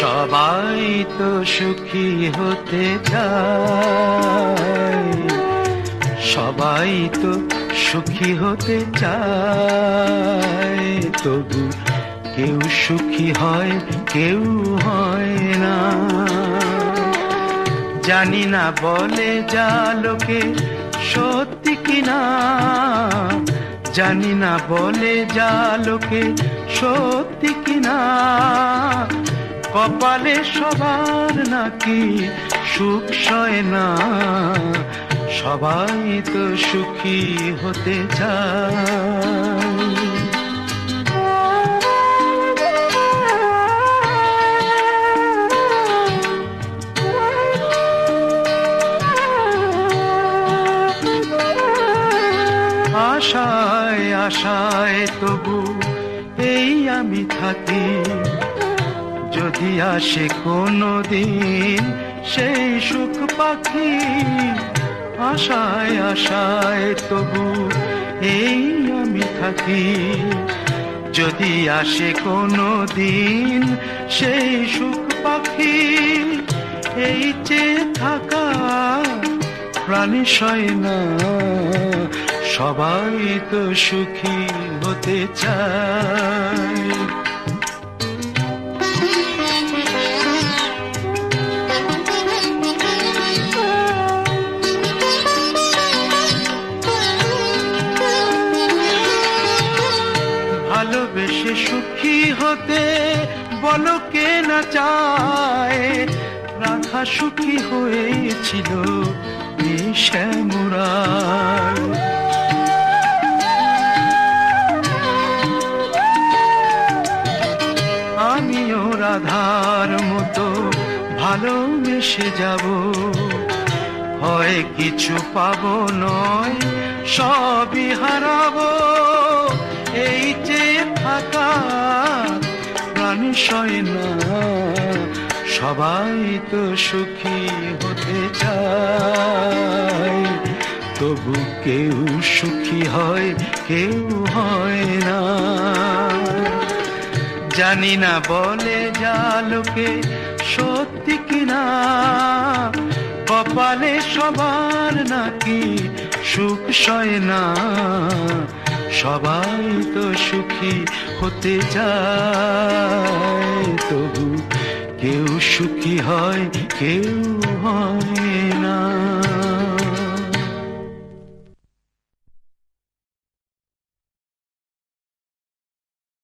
সবাই তো সুখী হতে চায়, সবাই তো সুখী হতে চায়, তবু কেউ সুখী হয় কেউ হয় না। জানি না বলে যা লোকে সত্যি কিনা, জানি না বলে যা লোকে সত্যি কিনা, কপালে সবার নাকি সুখ সয় না। সবাই তো সুখী হতে চায়। আশায় আশায় তবু এই আমি থাকি, যদি আসে কোনো দিন সেই সুখ পাখি। আশায় আশায় তবু এই আমি থাকি, যদি আসে কোনো দিন সেই সুখ পাখি। এই চেয়ে থাকা প্রাণী সয় না, সবাই তো সুখী হতে চায়। ভালোবেসে সুখী হতে বলো কে না চায়, রাধা সুখী হয়েছিল এই শ্যামরায়। আমিও রাধার মতো ভালোবেসে যাব, হয় কিছু পাবো নয় সবই হারাবো। এই যে থাকা প্রাণী সয় না, সবাই তো সুখী হতে চায়, তবু কেউ সুখী হয় কেউ হয় না। জানি না বলে যা লোকে সত্যি কিনা, কপালে সবার নাকি সুখ সয় না। সবাই তো সুখী হতে চায়, তবু কেউ সুখী হয় কেউ হয় না।